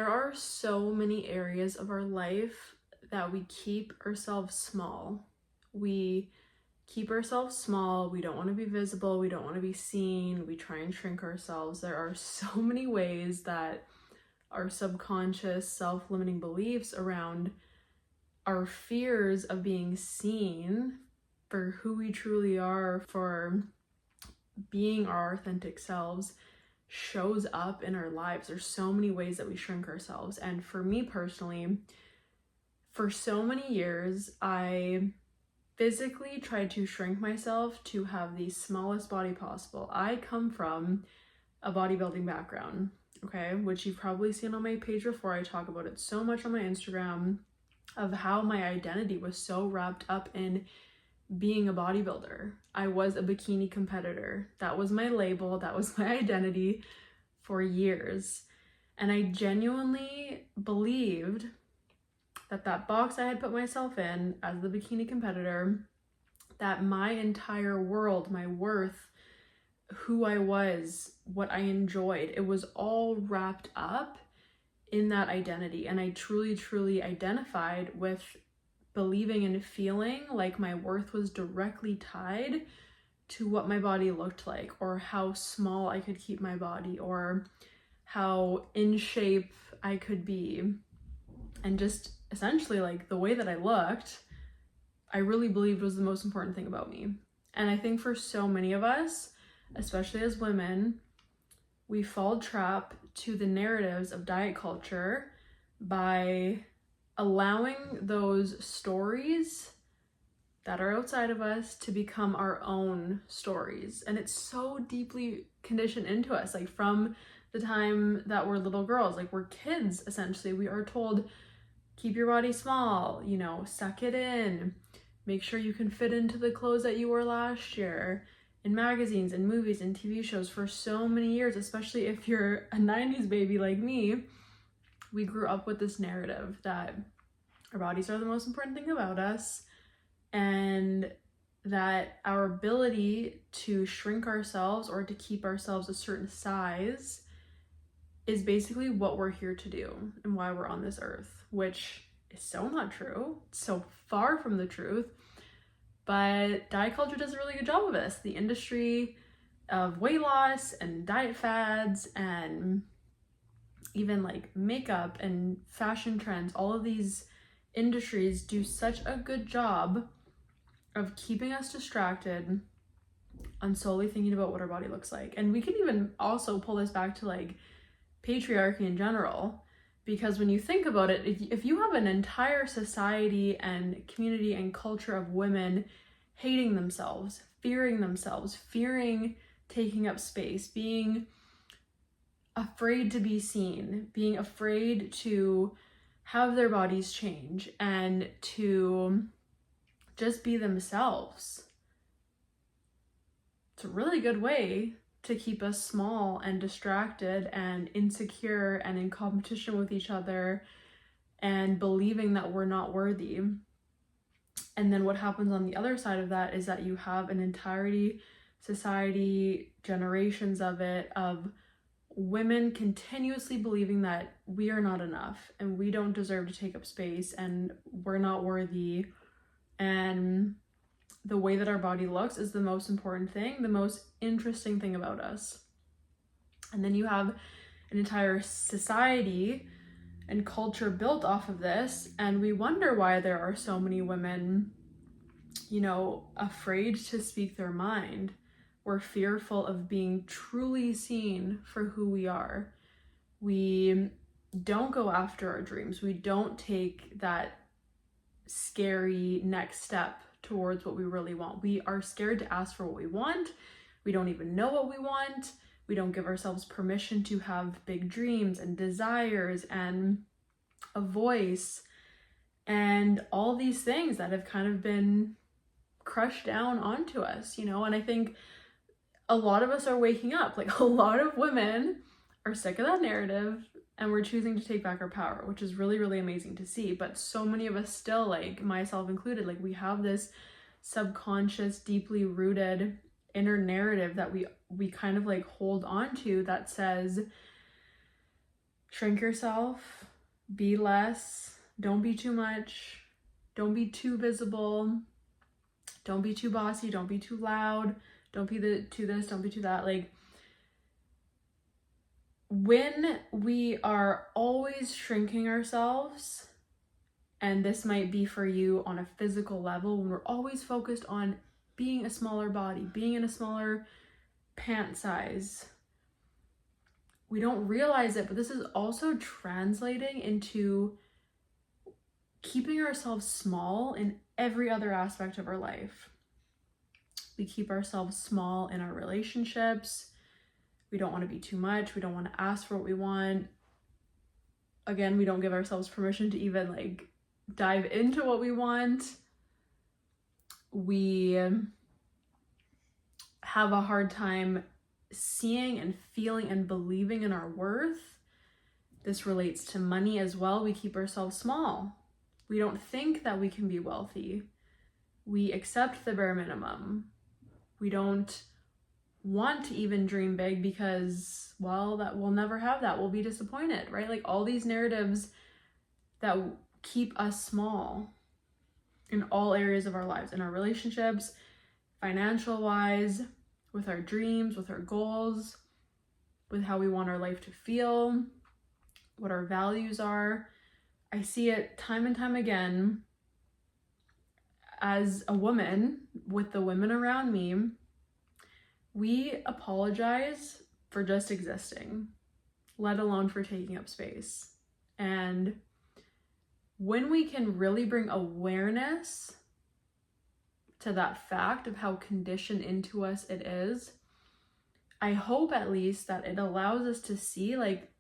there are so many areas of our life that we keep ourselves small. We keep ourselves small. We don't want to be visible. We don't want to be seen. We try and shrink ourselves. There are so many ways that our subconscious self-limiting beliefs around our fears of being seen for who we truly are, for being our authentic selves, shows up in our lives. There's so many ways that we shrink ourselves. And for me personally, for so many years, I physically tried to shrink myself to have the smallest body possible. I come from a bodybuilding background, okay, which you've probably seen on my page before. I talk about it so much on my Instagram of how my identity was so wrapped up in being a bodybuilder. I was a bikini competitor. That was my label, that was my identity for years. And I genuinely believed that that box I had put myself in as the bikini competitor, that my entire world, my worth, who I was, what I enjoyed, it was all wrapped up in that identity. And I truly, truly identified with believing and feeling like my worth was directly tied to what my body looked like, or how small I could keep my body, or how in shape I could be. And just essentially like the way that I looked, I really believed was the most important thing about me. And I think for so many of us, especially as women, we fall trap to the narratives of diet culture by allowing those stories that are outside of us to become our own stories. And it's so deeply conditioned into us, like from the time that we're little girls, like we're kids essentially. We are told, keep your body small, you know, suck it in, make sure you can fit into the clothes that you wore last year. In magazines and movies and TV shows for so many years, especially if you're a 90s baby like me, we grew up with this narrative that our bodies are the most important thing about us, and that our ability to shrink ourselves or to keep ourselves a certain size is basically what we're here to do and why we're on this earth, which is so not true. It's so far from the truth. But diet culture does a really good job of this. The industry of weight loss and diet fads and even like makeup and fashion trends, all of these industries do such a good job of keeping us distracted on solely thinking about what our body looks like. And we can even also pull this back to like patriarchy in general, because when you think about it, if you have an entire society and community and culture of women hating themselves, fearing taking up space, being afraid to be seen, being afraid to have their bodies change and to just be themselves, it's a really good way to keep us small and distracted and insecure and in competition with each other and believing that we're not worthy. And then what happens on the other side of that is that you have an entirety, society, generations of it, of women continuously believing that we are not enough and we don't deserve to take up space and we're not worthy, and the way that our body looks is the most important thing, the most interesting thing about us. And then you have an entire society and culture built off of this, and we wonder why there are so many women, you know, afraid to speak their mind. We're fearful of being truly seen for who we are. We don't go after our dreams. We don't take that scary next step towards what we really want. We are scared to ask for what we want. We don't even know what we want. We don't give ourselves permission to have big dreams and desires and a voice and all these things that have kind of been crushed down onto us, you know. And I think a lot of us are waking up. Like, a lot of women are sick of that narrative and we're choosing to take back our power, which is really, really amazing to see. But so many of us still, like myself included, like we have this subconscious, deeply rooted inner narrative that we kind of like hold on to that says, Shrink yourself, be less, don't be too much, don't be too visible, don't be too bossy, don't be too loud, don't be too this, don't be too that. Like, when we are always shrinking ourselves, and this might be for you on a physical level, when we're always focused on being a smaller body, being in a smaller pant size, we don't realize it, but this is also translating into keeping ourselves small in every other aspect of our life. We keep ourselves small in our relationships. We don't want to be too much. We don't want to ask for what we want. Again, we don't give ourselves permission to even like dive into what we want. We have a hard time seeing and feeling and believing in our worth. This relates to money as well. We keep ourselves small. We don't think that we can be wealthy. We accept the bare minimum. We don't want to even dream big because, well, that we'll never have that. We'll be disappointed, right? Like all these narratives that keep us small in all areas of our lives, in our relationships, financial wise, with our dreams, with our goals, with how we want our life to feel, what our values are. I see it time and time again as a woman with the women around me. We apologize for just existing, let alone for taking up space. And when we can really bring awareness to that fact of how conditioned into us it is, I hope at least that it allows us to see, like,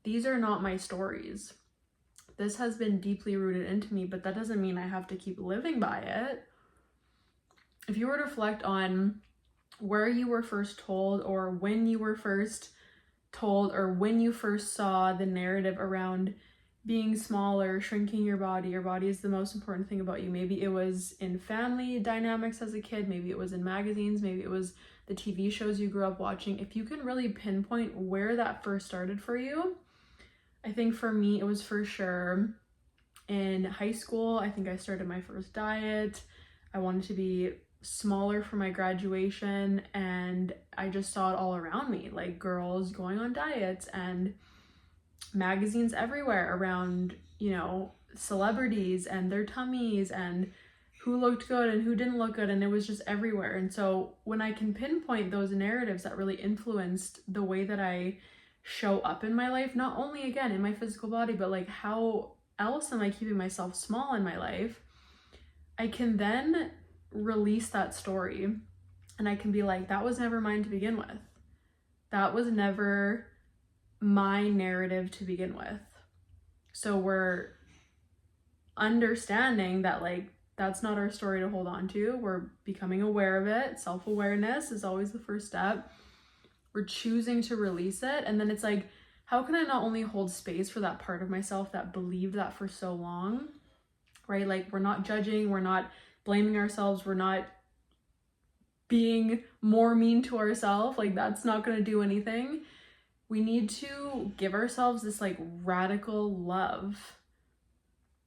these are not my stories. This has been deeply rooted into me, but that doesn't mean I have to keep living by it. If you were to reflect on where you were first told, or when you were first told, or when you first saw the narrative around being smaller, shrinking your body is the most important thing about you. Maybe it was in family dynamics as a kid, maybe it was in magazines, maybe it was the TV shows you grew up watching. If you can really pinpoint where that first started for you, I think for me, it was for sure in high school. I think I started my first diet. I wanted to be smaller for my graduation, and I just saw it all around me, like girls going on diets and magazines everywhere around, you know, celebrities and their tummies and who looked good and who didn't look good, and it was just everywhere. And so when I can pinpoint those narratives that really influenced the way that I show up in my life, not only again in my physical body, but like how else am I keeping myself small in my life, I can then release that story, and I can be like, that was never mine to begin with. That was never my narrative to begin with. So we're understanding that, like, that's not our story to hold on to. We're becoming aware of it. Self-awareness is always the first step. We're choosing to release it. And then it's like, how can I not only hold space for that part of myself that believed that for so long, right? Like, we're not judging, we're not blaming ourselves, we're not being more mean to ourselves. Like, that's not going to do anything. We need to give ourselves this like radical love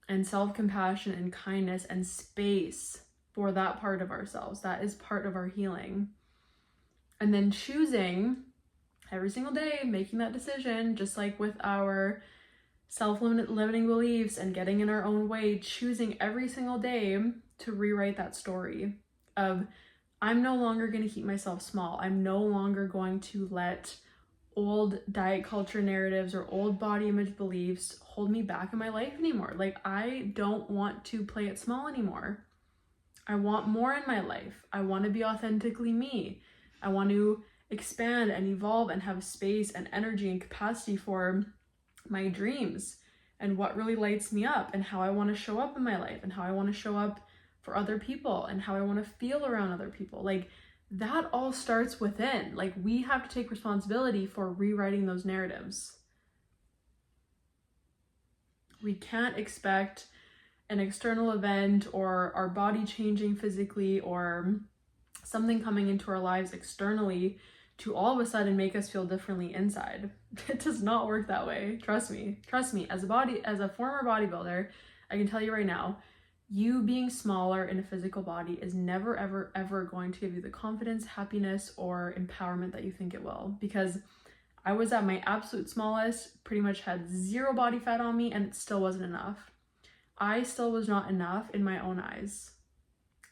and self-compassion and kindness and space for that part of ourselves. That is part of our healing. And then choosing every single day, making that decision, just like with our self-limiting beliefs and getting in our own way, choosing every single day to rewrite that story of, I'm no longer going to keep myself small. I'm no longer going to let old diet culture narratives or old body image beliefs hold me back in my life anymore. Like, I don't want to play it small anymore. I want more in my life. I want to be authentically me. I want to expand and evolve and have space and energy and capacity for my dreams and what really lights me up and how I want to show up in my life and how I want to show up for other people and how I want to feel around other people. Like, that all starts within. Like, we have to take responsibility for rewriting those narratives. We can't expect an external event or our body changing physically or something coming into our lives externally to all of a sudden make us feel differently inside. It does not work that way. Trust me. Trust me. As a former bodybuilder, I can tell you right now, you being smaller in a physical body is never, ever, ever going to give you the confidence, happiness, or empowerment that you think it will. Because I was at my absolute smallest, pretty much had 0 body fat on me, and it still wasn't enough. I still was not enough in my own eyes.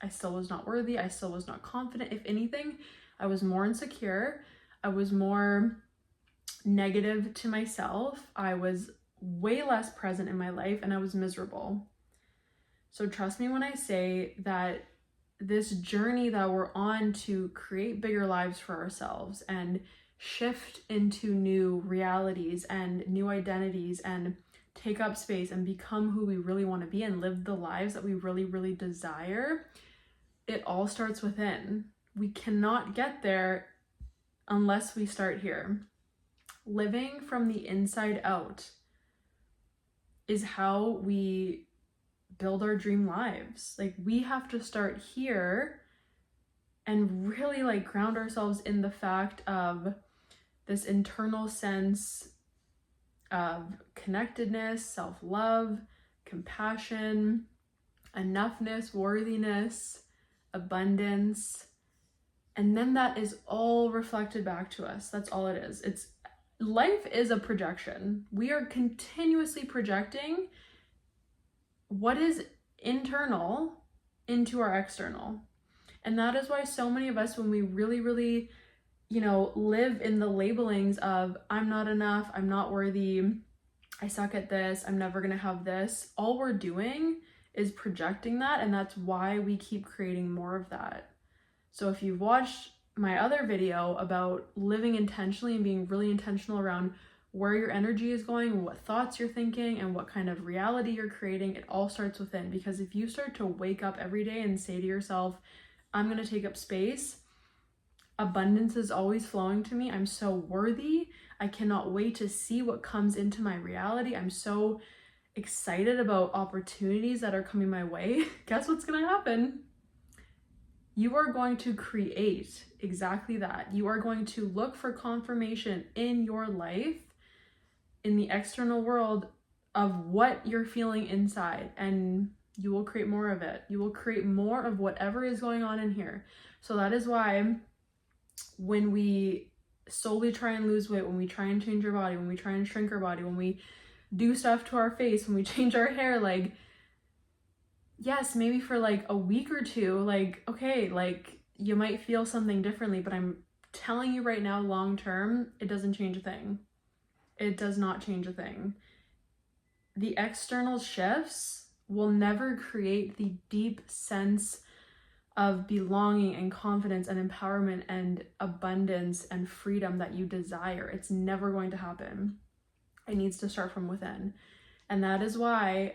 I still was not worthy. I still was not confident. If anything, I was more insecure. I was more negative to myself. I was way less present in my life, and I was miserable. So trust me when I say that this journey that we're on to create bigger lives for ourselves and shift into new realities and new identities and take up space and become who we really want to be and live the lives that we really, really desire, it all starts within. We cannot get there unless we start here. Living from the inside out is how we build our dream lives. Like, we have to start here and really like ground ourselves in the fact of this internal sense of connectedness, self-love, compassion, enoughness, worthiness, abundance. And then that is all reflected back to us. That's all it is. Life is a projection. We are continuously projecting what is internal into our external. And that is why so many of us, when we really, really, live in the labelings of I'm not enough, I'm not worthy, I suck at this, I'm never gonna have this, all we're doing is projecting that, and that's why we keep creating more of that. So if you've watched my other video about living intentionally and being really intentional around where your energy is going, what thoughts you're thinking, and what kind of reality you're creating, it all starts within. Because if you start to wake up every day and say to yourself, I'm going to take up space, abundance is always flowing to me, I'm so worthy, I cannot wait to see what comes into my reality, I'm so excited about opportunities that are coming my way, guess what's going to happen? You are going to create exactly that. You are going to look for confirmation in your life, in the external world, of what you're feeling inside, and you will create more of it. You will create more of whatever is going on in here. So that is why when we solely try and lose weight, when we try and change our body, when we try and shrink our body, when we do stuff to our face, when we change our hair, like, yes, maybe for like a week or two, like, okay, like you might feel something differently, but I'm telling you right now, long term, it doesn't change a thing. It does not change a thing. The external shifts will never create the deep sense of belonging and confidence and empowerment and abundance and freedom that you desire. It's never going to happen. It needs to start from within. And that is why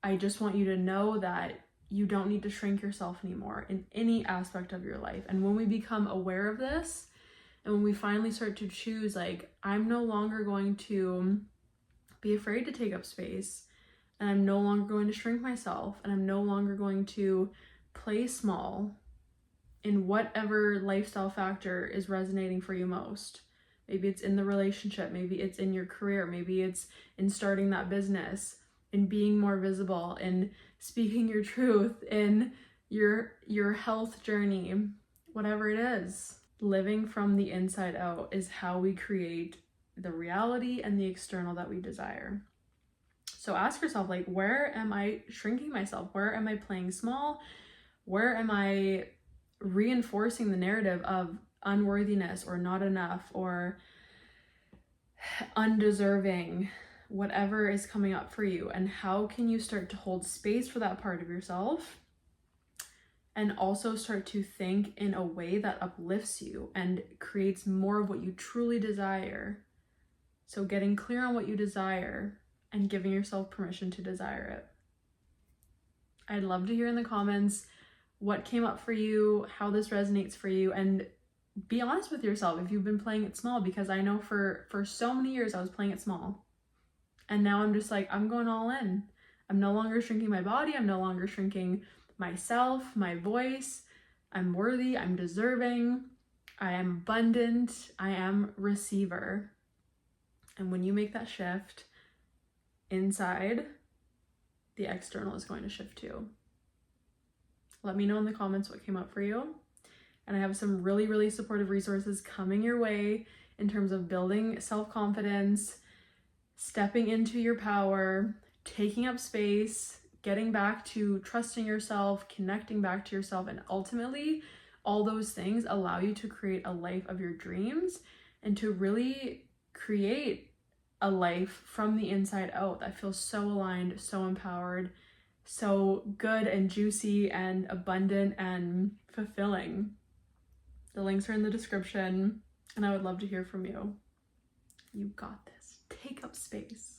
I just want you to know that you don't need to shrink yourself anymore in any aspect of your life. And when we become aware of this, and when we finally start to choose, like, I'm no longer going to be afraid to take up space, and I'm no longer going to shrink myself, and I'm no longer going to play small in whatever lifestyle factor is resonating for you most. Maybe it's in the relationship, maybe it's in your career, maybe it's in starting that business, in being more visible, in speaking your truth, in your health journey, whatever it is. Living from the inside out is how we create the reality and the external that we desire. So ask yourself, like, where am I shrinking myself? Where am I playing small? Where am I reinforcing the narrative of unworthiness or not enough or undeserving, whatever is coming up for you? And how can you start to hold space for that part of yourself and also start to think in a way that uplifts you and creates more of what you truly desire? So getting clear on what you desire and giving yourself permission to desire it. I'd love to hear in the comments what came up for you, how this resonates for you, and be honest with yourself if you've been playing it small, because I know for so many years I was playing it small. And now I'm just like, I'm going all in. I'm no longer shrinking my body. I'm no longer shrinking myself, my voice. I'm worthy. I'm deserving. I am abundant. I am receiver. And when you make that shift inside, the external is going to shift too. Let me know in the comments what came up for you. And I have some really, really supportive resources coming your way in terms of building self-confidence, stepping into your power, taking up space, getting back to trusting yourself, connecting back to yourself, and ultimately all those things allow you to create a life of your dreams and to really create a life from the inside out that feels so aligned, so empowered, so good and juicy and abundant and fulfilling. The links are in the description, and I would love to hear from you. You got this. Take up space.